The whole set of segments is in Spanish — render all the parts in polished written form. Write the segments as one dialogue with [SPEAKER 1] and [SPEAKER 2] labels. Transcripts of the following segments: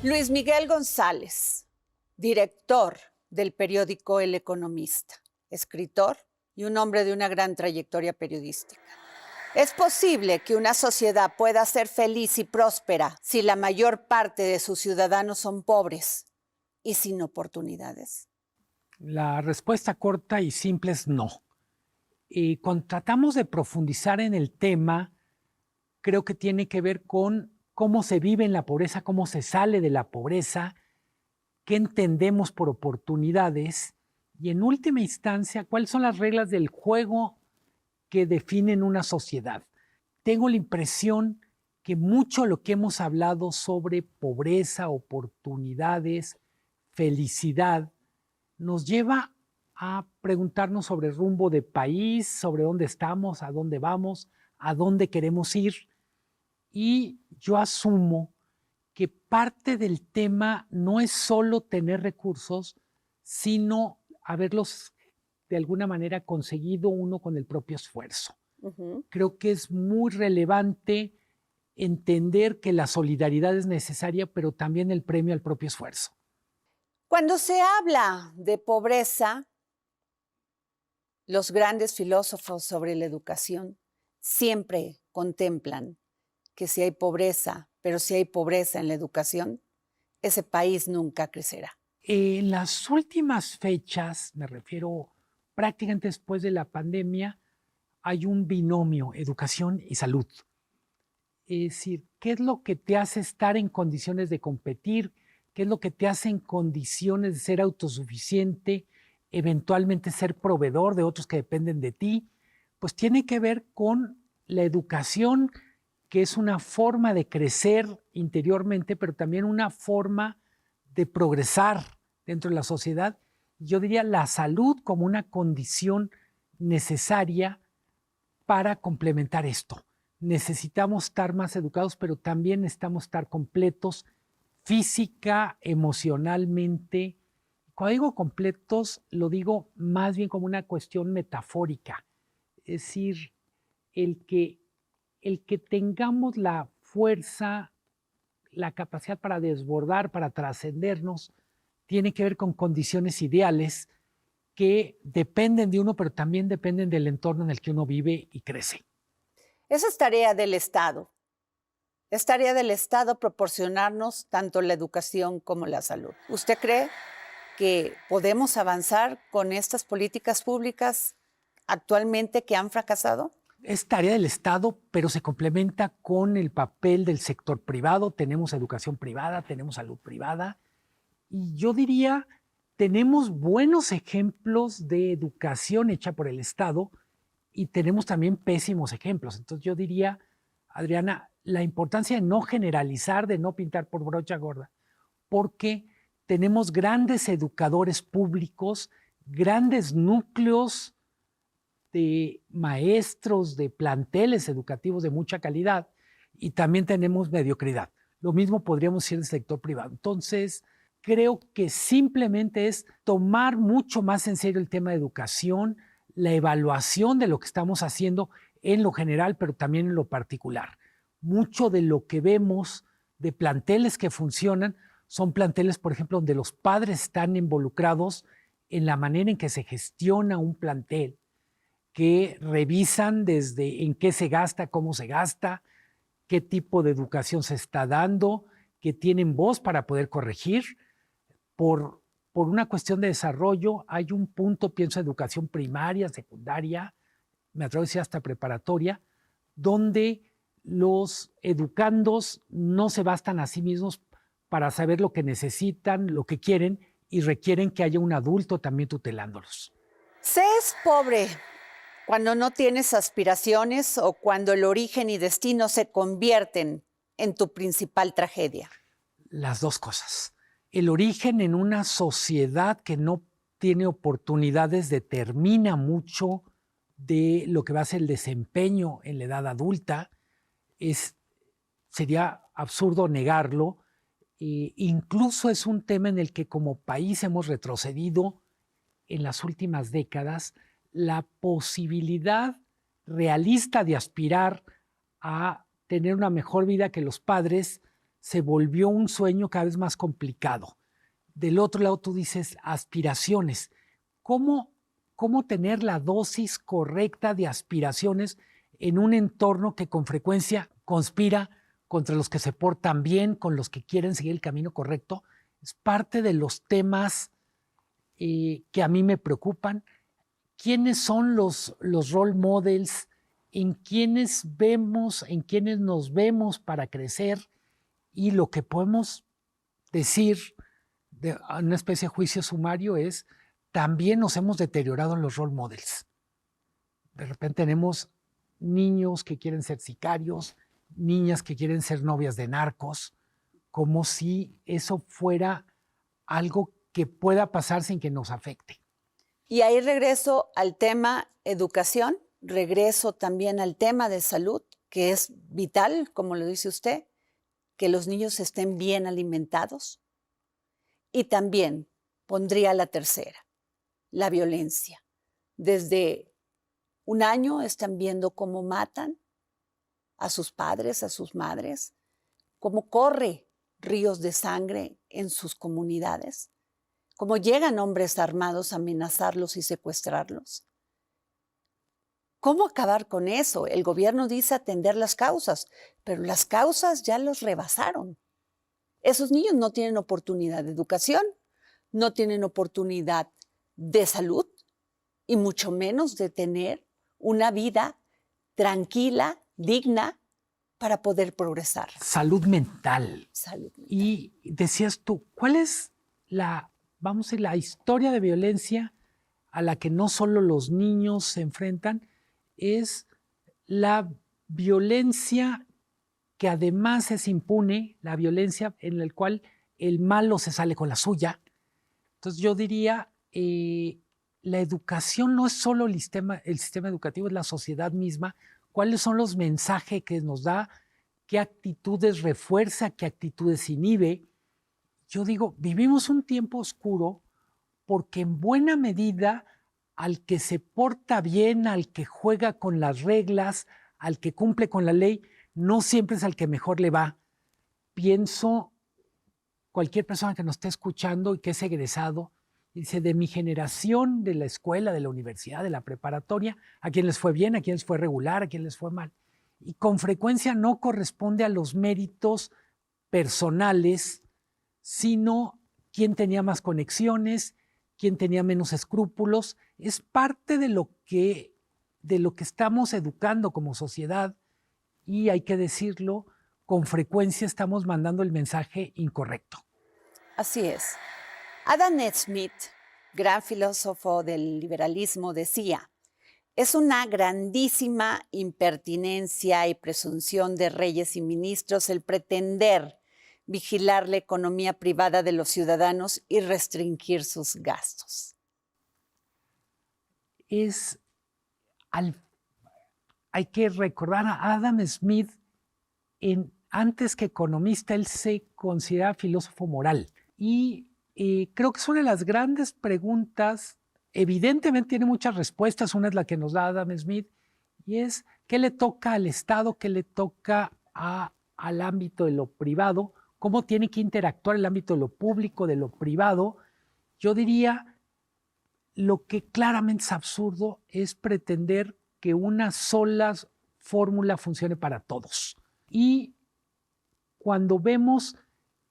[SPEAKER 1] Luis Miguel González, director del periódico El Economista, escritor y un hombre de una gran trayectoria periodística. ¿Es posible que una sociedad pueda ser feliz y próspera si la mayor parte de sus ciudadanos son pobres y sin oportunidades?
[SPEAKER 2] La respuesta corta y simple es no. Y cuando tratamos de profundizar en el tema, creo que tiene que ver con cómo se vive en la pobreza, cómo se sale de la pobreza, qué entendemos por oportunidades y en última instancia, cuáles son las reglas del juego que definen una sociedad. Tengo la impresión que mucho lo que hemos hablado sobre pobreza, oportunidades, felicidad, nos lleva a preguntarnos sobre el rumbo de país, sobre dónde estamos, a dónde vamos, a dónde queremos ir. Y yo asumo que parte del tema no es solo tener recursos, sino haberlos de alguna manera conseguido uno con el propio esfuerzo. Creo que es muy relevante entender que la solidaridad es necesaria, pero también el premio al propio esfuerzo.
[SPEAKER 1] Cuando se habla de pobreza, los grandes filósofos sobre la educación siempre contemplan que si hay pobreza, pero si hay pobreza en la educación, ese país nunca crecerá.
[SPEAKER 2] En las últimas fechas, me refiero prácticamente después de la pandemia, hay un binomio, educación y salud. Es decir, ¿qué es lo que te hace estar en condiciones de competir? ¿Qué es lo que te hace en condiciones de ser autosuficiente, eventualmente ser proveedor de otros que dependen de ti? Pues tiene que ver con la educación, que es una forma de crecer interiormente, pero también una forma de progresar dentro de la sociedad. Yo diría la salud como una condición necesaria para complementar esto. Necesitamos estar más educados, pero también necesitamos estar completos física, emocionalmente. Cuando digo completos, lo digo más bien como una cuestión metafórica. Es decir, el que, el que tengamos la fuerza, la capacidad para desbordar, para trascendernos, tiene que ver con condiciones ideales que dependen de uno, pero también dependen del entorno en el que uno vive y crece.
[SPEAKER 1] Esa es tarea del Estado. Es tarea del Estado proporcionarnos tanto la educación como la salud. ¿Usted cree que podemos avanzar con estas políticas públicas actualmente que han fracasado?
[SPEAKER 2] Es tarea del Estado, pero se complementa con el papel del sector privado. Tenemos educación privada, tenemos salud privada. Y yo diría, tenemos buenos ejemplos de educación hecha por el Estado y tenemos también pésimos ejemplos. Entonces yo diría, Adriana, la importancia de no generalizar, de no pintar por brocha gorda, porque tenemos grandes educadores públicos, grandes núcleos de maestros, de planteles educativos de mucha calidad y también tenemos mediocridad. Lo mismo podríamos decir del sector privado. Entonces, creo que simplemente es tomar mucho más en serio el tema de educación, la evaluación de lo que estamos haciendo en lo general, pero también en lo particular. Mucho de lo que vemos de planteles que funcionan son planteles, por ejemplo, donde los padres están involucrados en la manera en que se gestiona un plantel, que revisan desde en qué se gasta, cómo se gasta, qué tipo de educación se está dando, que tienen voz para poder corregir. Por una cuestión de desarrollo, hay un punto, pienso, educación primaria, secundaria, me atrevo a decir hasta preparatoria, donde los educandos no se bastan a sí mismos para saber lo que necesitan, lo que quieren, y requieren que haya un adulto también tutelándolos.
[SPEAKER 1] Se es pobre cuando no tienes aspiraciones o cuando el origen y destino se convierten en tu principal tragedia.
[SPEAKER 2] Las dos cosas. El origen en una sociedad que no tiene oportunidades determina mucho de lo que va a ser el desempeño en la edad adulta. Sería absurdo negarlo. Incluso es un tema en el que como país hemos retrocedido en las últimas décadas. La posibilidad realista de aspirar a tener una mejor vida que los padres se volvió un sueño cada vez más complicado. Del otro lado tú dices aspiraciones. ¿Cómo tener la dosis correcta de aspiraciones en un entorno que con frecuencia conspira contra los que se portan bien, con los que quieren seguir el camino correcto? Es parte de los temas que a mí me preocupan. ¿Quiénes son los role models? ¿En quiénes nos vemos para crecer? Y lo que podemos decir de una especie de juicio sumario es, también nos hemos deteriorado en los role models. De repente tenemos niños que quieren ser sicarios, niñas que quieren ser novias de narcos, como si eso fuera algo que pueda pasar sin que nos afecte.
[SPEAKER 1] Y ahí regreso al tema educación, regreso también al tema de salud, que es vital, como lo dice usted, que los niños estén bien alimentados. Y también pondría la tercera, la violencia. Desde un año están viendo cómo matan a sus padres, a sus madres, cómo corre ríos de sangre en sus comunidades, cómo llegan hombres armados a amenazarlos y secuestrarlos. ¿Cómo acabar con eso? El gobierno dice atender las causas, pero las causas ya los rebasaron. Esos niños no tienen oportunidad de educación, no tienen oportunidad de salud y mucho menos de tener una vida tranquila, digna, para poder progresar.
[SPEAKER 2] Salud mental.
[SPEAKER 1] Salud mental.
[SPEAKER 2] Y decías tú, ¿cuál es la historia de violencia a la que no solo los niños se enfrentan? Es la violencia que además es impune, la violencia en la cual el malo se sale con la suya. Entonces yo diría, la educación no es solo el sistema educativo, es la sociedad misma. ¿Cuáles son los mensajes que nos da? ¿Qué actitudes refuerza? ¿Qué actitudes inhibe? Yo digo, vivimos un tiempo oscuro porque en buena medida al que se porta bien, al que juega con las reglas, al que cumple con la ley, no siempre es al que mejor le va. Pienso, cualquier persona que nos esté escuchando y que es egresado, dice, de mi generación, de la escuela, de la universidad, de la preparatoria, a quien les fue bien, a quien les fue regular, a quien les fue mal. Y con frecuencia no corresponde a los méritos personales, sino quién tenía más conexiones, quién tenía menos escrúpulos. Es parte de lo que estamos educando como sociedad y hay que decirlo, con frecuencia estamos mandando el mensaje incorrecto.
[SPEAKER 1] Así es. Adam Smith, gran filósofo del liberalismo, decía, es una grandísima impertinencia y presunción de reyes y ministros el pretender vigilar la economía privada de los ciudadanos y restringir sus gastos.
[SPEAKER 2] Hay que recordar a Adam Smith, antes que economista, él se considera filósofo moral. Y creo que es una de las grandes preguntas, evidentemente tiene muchas respuestas, una es la que nos da Adam Smith, y es ¿qué le toca al Estado, qué le toca al ámbito de lo privado? ¿Cómo tiene que interactuar el ámbito de lo público, de lo privado? Yo diría, lo que claramente es absurdo es pretender que una sola fórmula funcione para todos. Y cuando vemos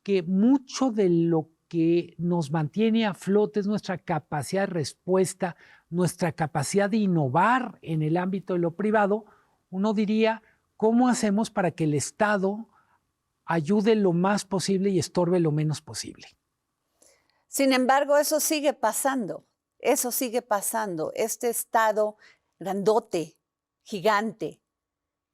[SPEAKER 2] que mucho de lo que nos mantiene a flote es nuestra capacidad de respuesta, nuestra capacidad de innovar en el ámbito de lo privado, uno diría, ¿cómo hacemos para que el Estado ayude lo más posible y estorbe lo menos posible?
[SPEAKER 1] Sin embargo, eso sigue pasando. Este Estado grandote, gigante,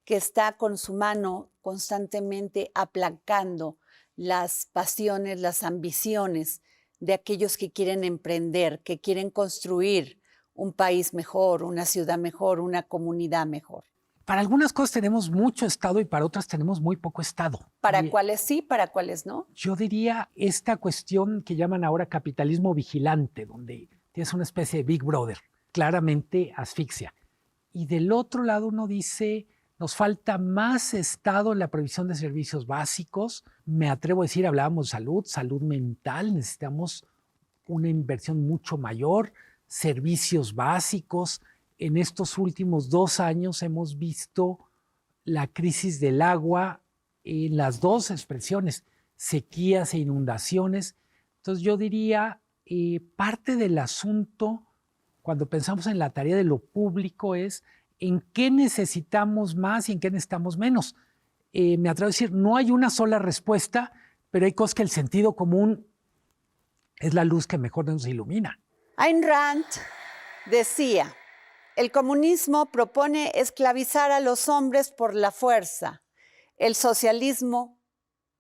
[SPEAKER 1] que está con su mano constantemente aplacando las pasiones, las ambiciones de aquellos que quieren emprender, que quieren construir un país mejor, una ciudad mejor, una comunidad mejor.
[SPEAKER 2] Para algunas cosas tenemos mucho Estado y para otras tenemos muy poco Estado.
[SPEAKER 1] Para cuáles sí, para cuáles no.
[SPEAKER 2] Yo diría esta cuestión que llaman ahora capitalismo vigilante, donde tienes una especie de Big Brother, claramente asfixia. Y del otro lado uno dice, Nos falta más Estado en la provisión de servicios básicos. Me atrevo a decir, hablábamos de salud, salud mental, necesitamos una inversión mucho mayor, servicios básicos. En estos últimos 2 años hemos visto la crisis del agua en las dos expresiones, sequías e inundaciones. Entonces yo diría, parte del asunto, cuando pensamos en la tarea de lo público, es en qué necesitamos más y en qué necesitamos menos. Me atrevo a decir, no hay una sola respuesta, pero hay cosas que el sentido común es la luz que mejor nos ilumina.
[SPEAKER 1] Ayn Rand decía, el comunismo propone esclavizar a los hombres por la fuerza, el socialismo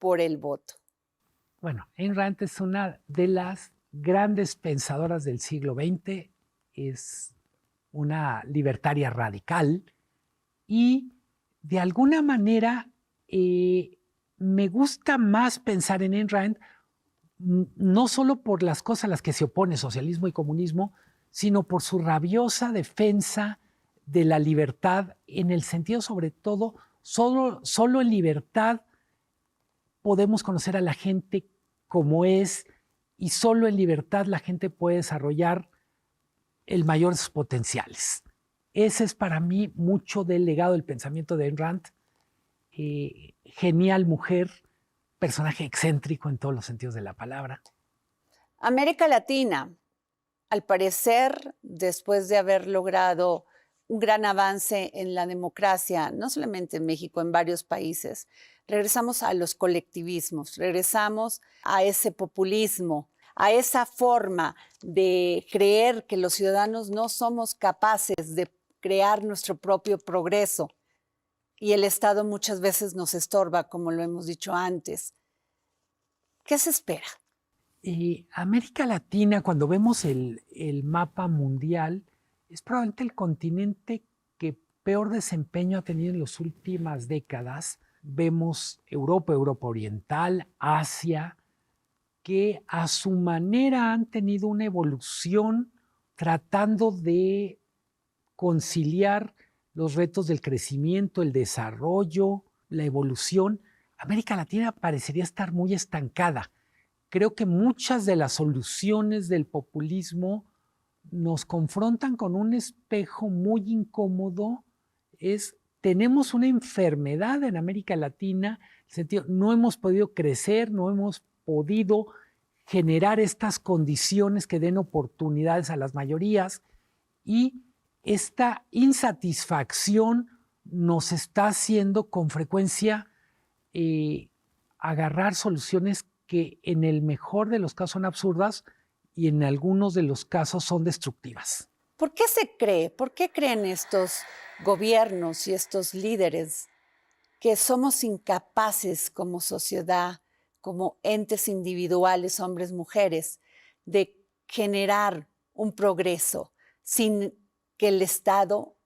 [SPEAKER 1] por el voto.
[SPEAKER 2] Bueno, Ayn Rand es una de las grandes pensadoras del siglo XX, es una libertaria radical y de alguna manera me gusta más pensar en Ayn Rand no solo por las cosas a las que se opone socialismo y comunismo, sino por su rabiosa defensa de la libertad, en el sentido sobre todo, solo en libertad podemos conocer a la gente como es y solo en libertad la gente puede desarrollar el mayor de sus potenciales. Ese es para mí mucho del legado del pensamiento de Ayn Rand. Genial mujer, personaje excéntrico en todos los sentidos de la palabra.
[SPEAKER 1] América Latina, al parecer, después de haber logrado un gran avance en la democracia, no solamente en México, en varios países, regresamos a los colectivismos, regresamos a ese populismo, a esa forma de creer que los ciudadanos no somos capaces de crear nuestro propio progreso. Y el Estado muchas veces nos estorba, como lo hemos dicho antes. ¿Qué se espera?
[SPEAKER 2] América Latina, cuando vemos el mapa mundial, es probablemente el continente que peor desempeño ha tenido en las últimas décadas. Vemos Europa, Europa Oriental, Asia, que a su manera han tenido una evolución tratando de conciliar los retos del crecimiento, el desarrollo, la evolución. América Latina parecería estar muy estancada. Creo que muchas de las soluciones del populismo nos confrontan con un espejo muy incómodo. Tenemos una enfermedad en América Latina, en el sentido, no hemos podido crecer, no hemos podido generar estas condiciones que den oportunidades a las mayorías y esta insatisfacción nos está haciendo con frecuencia agarrar soluciones que en el mejor de los casos son absurdas y en algunos de los casos son destructivas.
[SPEAKER 1] ¿Por qué se cree? ¿Por qué creen estos gobiernos y estos líderes que somos incapaces como sociedad, como entes individuales, hombres, mujeres, de generar un progreso sin que el Estado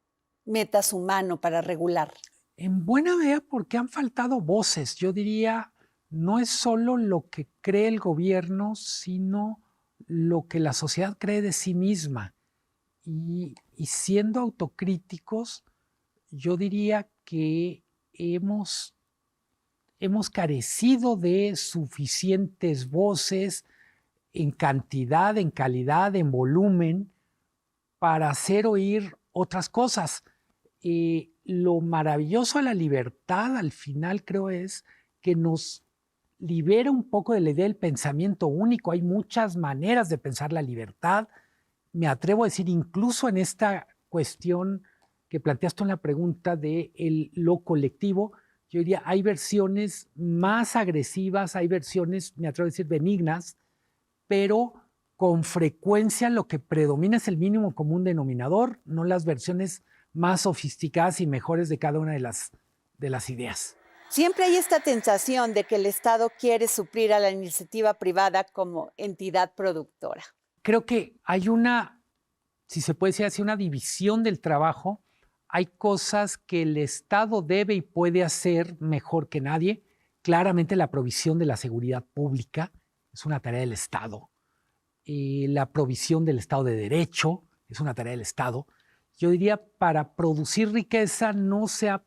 [SPEAKER 1] meta su mano para regular?
[SPEAKER 2] En buena medida porque han faltado voces. Yo diría, no es solo lo que cree el gobierno, sino lo que la sociedad cree de sí misma. Y siendo autocríticos, yo diría que hemos carecido de suficientes voces en cantidad, en calidad, en volumen, para hacer oír otras cosas. Lo maravilloso de la libertad, al final, creo, es que nos libera un poco de la idea del pensamiento único. Hay muchas maneras de pensar la libertad. Me atrevo a decir, incluso en esta cuestión que planteaste en la pregunta de lo colectivo, yo diría, hay versiones más agresivas, hay versiones, me atrevo a decir, benignas, pero con frecuencia lo que predomina es el mínimo común denominador, no las versiones más sofisticadas y mejores de cada una de las ideas.
[SPEAKER 1] Siempre hay esta tentación de que el Estado quiere suplir a la iniciativa privada como entidad productora.
[SPEAKER 2] Creo que hay una, si se puede decir así, una división del trabajo. Hay cosas que el Estado debe y puede hacer mejor que nadie. Claramente la provisión de la seguridad pública es una tarea del Estado. La provisión del Estado de Derecho es una tarea del Estado. Yo diría, para producir riqueza no se ha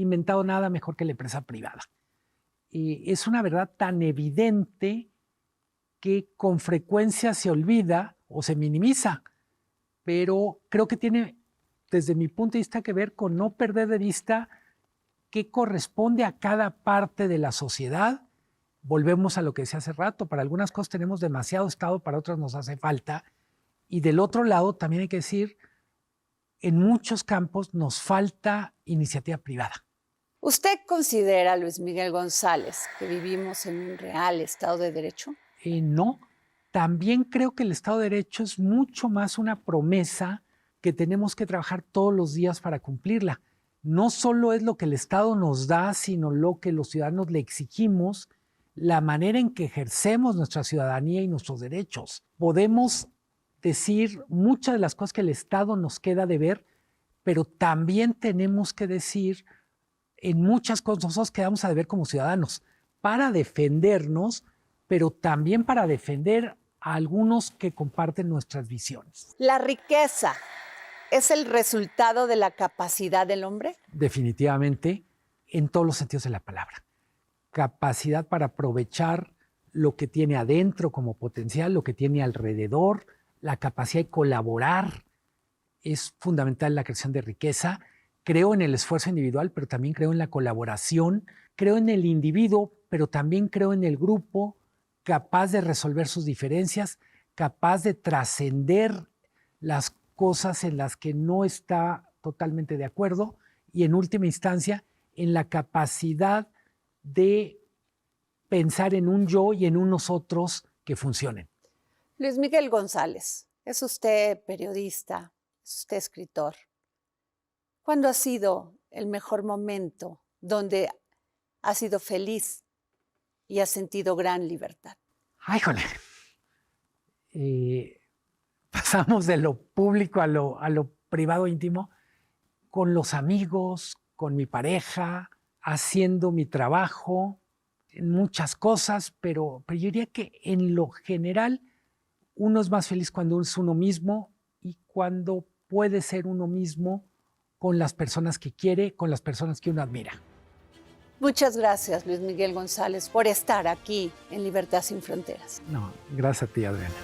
[SPEAKER 2] inventado nada mejor que la empresa privada. Es una verdad tan evidente que con frecuencia se olvida o se minimiza, pero creo que tiene, desde mi punto de vista, que ver con no perder de vista qué corresponde a cada parte de la sociedad. Volvemos a lo que decía hace rato, para algunas cosas tenemos demasiado Estado, para otras nos hace falta. Y del otro lado, también hay que decir, en muchos campos nos falta iniciativa privada.
[SPEAKER 1] ¿Usted considera, Luis Miguel González, que vivimos en un real Estado de Derecho?
[SPEAKER 2] No, también creo que el Estado de Derecho es mucho más una promesa que tenemos que trabajar todos los días para cumplirla. No solo es lo que el Estado nos da, sino lo que los ciudadanos le exigimos, la manera en que ejercemos nuestra ciudadanía y nuestros derechos. Podemos decir muchas de las cosas que el Estado nos queda de ver, pero también tenemos que decir en muchas cosas nosotros quedamos a deber como ciudadanos para defendernos, pero también para defender a algunos que comparten nuestras visiones.
[SPEAKER 1] ¿La riqueza es el resultado de la capacidad del hombre?
[SPEAKER 2] Definitivamente, en todos los sentidos de la palabra. Capacidad para aprovechar lo que tiene adentro como potencial, lo que tiene alrededor, la capacidad de colaborar es fundamental en la creación de riqueza. Creo en el esfuerzo individual, pero también creo en la colaboración. Creo en el individuo, pero también creo en el grupo capaz de resolver sus diferencias, capaz de trascender las cosas en las que no está totalmente de acuerdo y, en última instancia, en la capacidad de pensar en un yo y en un nosotros que funcionen.
[SPEAKER 1] Luis Miguel González, es usted periodista, es usted escritor. ¿Cuándo ha sido el mejor momento donde ha sido feliz y ha sentido gran libertad?
[SPEAKER 2] ¡Ay, jole! Pasamos de lo público a lo privado íntimo, con los amigos, con mi pareja, haciendo mi trabajo, en muchas cosas, pero yo diría que en lo general uno es más feliz cuando es uno mismo y cuando puede ser uno mismo con las personas que quiere, con las personas que uno admira.
[SPEAKER 1] Muchas gracias, Luis Miguel González, por estar aquí en Libertad Sin Fronteras.
[SPEAKER 2] No, gracias a ti, Adriana.